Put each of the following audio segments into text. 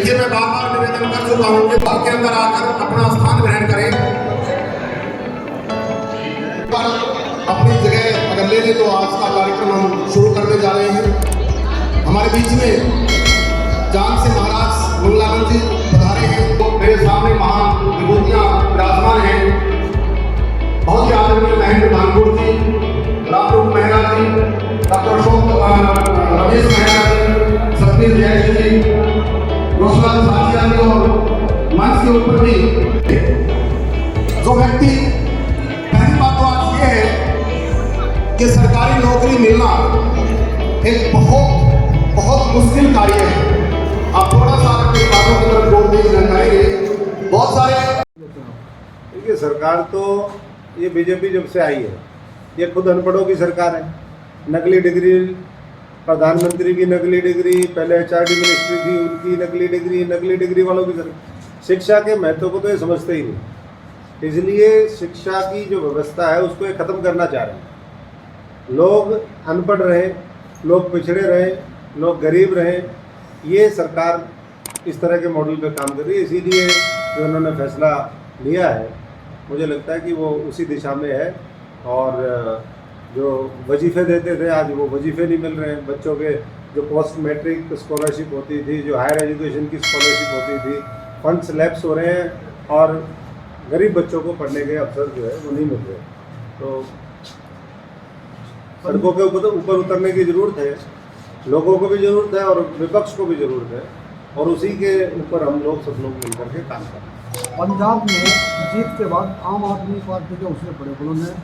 देखिए, मैं बार बार निवेदन कर चुका हूं कि बाग के अंदर आकर अपना स्थान ग्रहण करें। पर अपनी जगह अगर ले लें तो आज का कार्यक्रम हम शुरू करने जा रहे हैं। हमारे बीच में जान से महाराज मंगलानंद जी पधारे हैं। तो मेरे सामने महान विभूतियां विराजमान हैं। बहुत ही आदरणीय महेंद्र भानपुर जी, रामरूप मेहरा जी, डॉक्टर अशोक रमेश मेहरा जी, सतबीर जैन जी, रोशनाथ साथिया जी और मंच के ऊपर भी जो व्यक्ति, पहली बात तो आज ये है कि सरकारी नौकरी मिलना एक बहुत मुश्किल कार्य है। आप थोड़ा सा अपनी बातों की तरफ जोर देकर जानकारी बहुत सारे। देखिए, सरकार तो ये बीजेपी जब से आई है, ये खुद अनपढ़ों की सरकार है। नकली डिग्री, प्रधानमंत्री की नकली डिग्री, पहले एचआरडी मिनिस्ट्री थी उनकी नकली डिग्री वालों की सरकार। शिक्षा के महत्व को तो ये समझते ही नहीं, इसलिए शिक्षा की जो व्यवस्था है उसको ये ख़त्म करना चाह रहे हैं। लोग अनपढ़ रहे, लोग पिछड़े रहे, लोग गरीब रहे, ये सरकार इस तरह के मॉडल पे काम कर रही है। इसीलिए जो उन्होंने फैसला लिया है, मुझे लगता है कि वो उसी दिशा में है। और जो वजीफ़े देते थे, आज वो वजीफ़े नहीं मिल रहे हैं। बच्चों के जो पोस्ट मैट्रिक स्कॉलरशिप होती थी, जो हायर एजुकेशन की स्कॉलरशिप होती थी, फंड्स लैप्स हो रहे हैं और गरीब बच्चों को पढ़ने के अवसर जो है वो नहीं मिल रहे। तो सड़कों के ऊपर उतरने की ज़रूरत है, लोगों को भी ज़रूरत है और विपक्ष को भी ज़रूरत है, और उसी के ऊपर हम लोग सब लोग मिलकर के काम कर रहे हैं। पंजाब में जीत के बाद आम आदमी पार्टी के उससे बड़े बुलंद हैं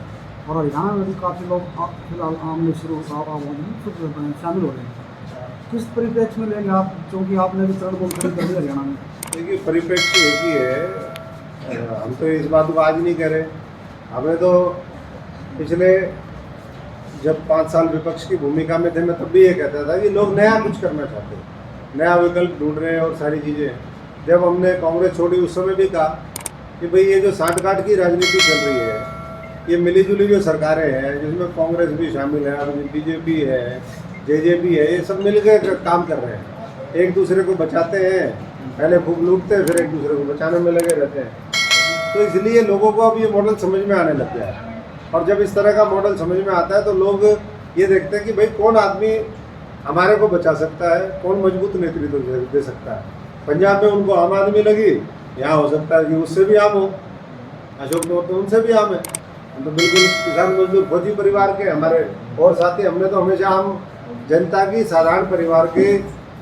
और हरियाणा में भी काफ़ी लोग फिलहाल आम शामिल हो रहे हैं। किस परिप्रेक्ष्य में लेंगे आप, क्योंकि आपने भी तृणमूल खड़ी कर दी हरियाणा में? देखिए, परिप्रेक्ष्य एक ही है। हम तो इस बात को आज नहीं कह रहे, हमें तो पिछले जब 5 साल विपक्ष की भूमिका में थे, मैं तब भी ये कहता था कि लोग नया कुछ करना चाहते हैं, नया विकल्प ढूंढ रहे हैं और सारी चीज़ें। जब हमने कांग्रेस छोड़ी उस समय भी कहा कि भाई ये जो साठ-गांठ की राजनीति चल रही है, ये मिलीजुली जो सरकारें हैं जिसमें कांग्रेस भी शामिल है, बीजेपी है, जेजेपी है, ये सब मिलकर काम कर रहे हैं। एक दूसरे को बचाते हैं, पहले खूब लूटते हैं, फिर एक दूसरे को बचाने में लगे रहते हैं। तो इसलिए लोगों को अब ये मॉडल समझ में आने लग गया है। और जब इस तरह का मॉडल समझ में आता है तो लोग ये देखते हैं कि भाई कौन आदमी हमारे को बचा सकता है, कौन मजबूत नेतृत्व दे सकता है। पंजाब में उनको आम आदमी लगी, यहाँ हो सकता है कि उससे भी आम हो। अशोक गहलोत तो उनसे भी आम है, हम तो बिल्कुल किसान मजदूर फौजी परिवार के हमारे और साथी। हमने तो हमेशा आम जनता की, साधारण परिवार के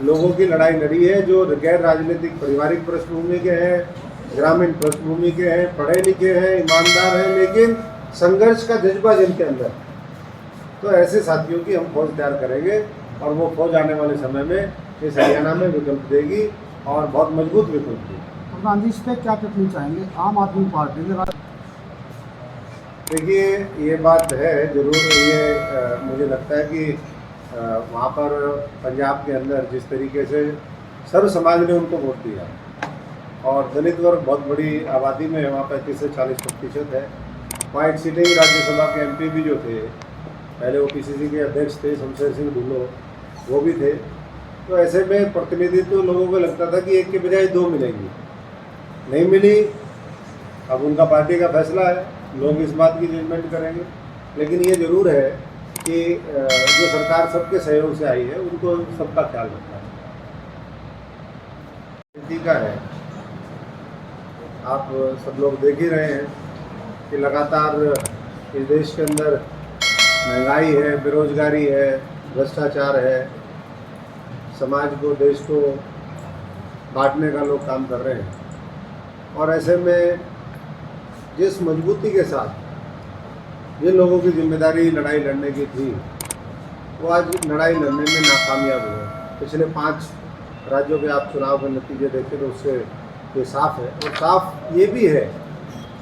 लोगों की लड़ाई लड़ी है, जो गैर राजनीतिक पारिवारिक पृष्ठभूमि के हैं, ग्रामीण पृष्ठभूमि के हैं, पढ़े लिखे हैं, ईमानदार हैं, लेकिन संघर्ष का जज्बा जिनके अंदर। तो ऐसे साथियों की हम फौज तैयार करेंगे और वो फौज आने वाले समय में इस हरियाणा में विकल्प देगी और बहुत मजबूत विकल्प देगी। प्रधान जी, इस पर क्या टिप्पणी चाहेंगे आम आदमी पार्टी के? देखिए, ये बात है ज़रूर, ये मुझे लगता है कि वहाँ पर पंजाब के अंदर जिस तरीके से सर्व समाज ने उनको वोट दिया और दलित वर्ग बहुत बड़ी आबादी में है, वहाँ 35 से 40% है। वहाँ एक सिटिंग राज्यसभा के एमपी भी जो थे, पहले वो पीसीसी के अध्यक्ष थे, शमशेर सिंह ढिल्लों, वो भी थे। तो ऐसे में प्रतिनिधित्व लोगों को लगता था कि एक के बजाय 2 मिलेंगी, नहीं मिली। अब उनका पार्टी का फैसला है, लोग इस बात की जजमेंट करेंगे। लेकिन ये ज़रूर है कि जो सरकार सबके सहयोग से आई है, उनको सबका ख्याल रखना है। स्थिति का है, आप सब लोग देख ही रहे हैं कि लगातार इस देश के अंदर महंगाई है, बेरोजगारी है, भ्रष्टाचार है, समाज को, देश को बांटने का लोग काम कर रहे हैं। और ऐसे में जिस मजबूती के साथ जिन लोगों की जिम्मेदारी लड़ाई लड़ने की थी, वो आज लड़ाई लड़ने में नाकामयाब हुए। पिछले 5 राज्यों के आप चुनाव के नतीजे देखें तो उससे ये साफ है। और साफ ये भी है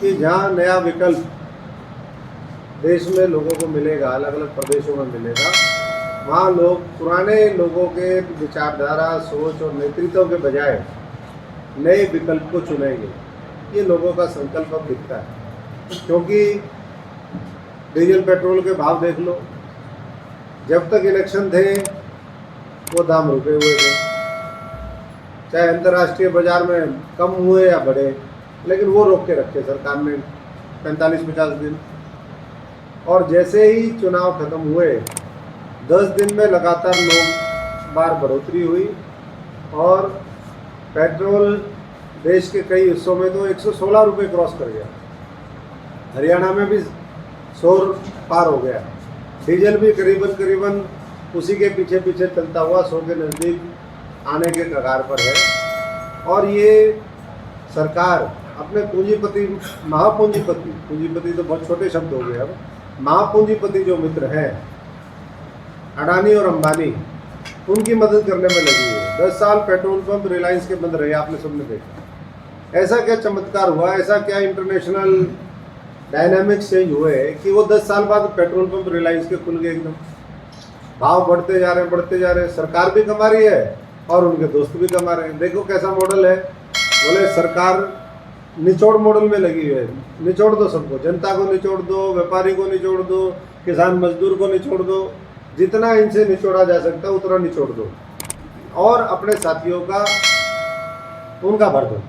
कि जहाँ नया विकल्प देश में लोगों को मिलेगा, अलग अलग प्रदेशों में मिलेगा, वहाँ लोग पुराने लोगों के विचारधारा, सोच और नेतृत्व के बजाय नए विकल्प को चुनेंगे। ये लोगों का संकल्प अब दिखता है, क्योंकि डीजल पेट्रोल के भाव देख लो, जब तक इलेक्शन थे वो दाम रुके हुए थे, चाहे अंतर्राष्ट्रीय बाजार में कम हुए या बढ़े, लेकिन वो रोक के रखे सरकार ने 45-50 दिन। और जैसे ही चुनाव खत्म हुए 10 दिन में लगातार 9 बार बढ़ोतरी हुई और पेट्रोल देश के कई हिस्सों में तो 116 रुपये क्रॉस कर गया। हरियाणा में भी 100 पार हो गया। डीजल भी करीबन उसी के पीछे पीछे चलता हुआ 100 के नज़दीक आने के कगार पर है। और ये सरकार अपने पूंजीपति तो बहुत छोटे शब्द हो गए, अब महापूंजीपति जो मित्र हैं अडानी और अंबानी, उनकी मदद करने में लगी है। 10 साल पेट्रोल पंप रिलायंस के बंद रहे, आपने सबने देखा। ऐसा क्या चमत्कार हुआ, ऐसा क्या इंटरनेशनल डायनामिक्स चेंज हुए कि वो 10 साल बाद पेट्रोल पंप रिलायंस के खुल गए एकदम। भाव बढ़ते जा रहे हैं, सरकार भी कमा रही है और उनके दोस्त भी कमा रहे हैं। देखो कैसा मॉडल है। बोले सरकार निचोड़ मॉडल में लगी हुई है, निचोड़ दो सबको, जनता को निचोड़ दो, व्यापारी को निचोड़ दो, किसान मजदूर को निचोड़ दो, जितना इनसे निचोड़ा जा सकता है उतना निचोड़ दो और अपने साथियों का उनका भर दो।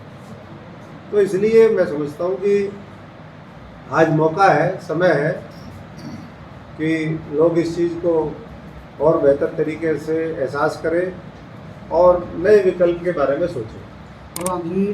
तो इसलिए मैं समझता हूँ कि आज मौका है, समय है कि लोग इस चीज़ को और बेहतर तरीके से एहसास करें और नए विकल्प के बारे में सोचें। प्रधान जी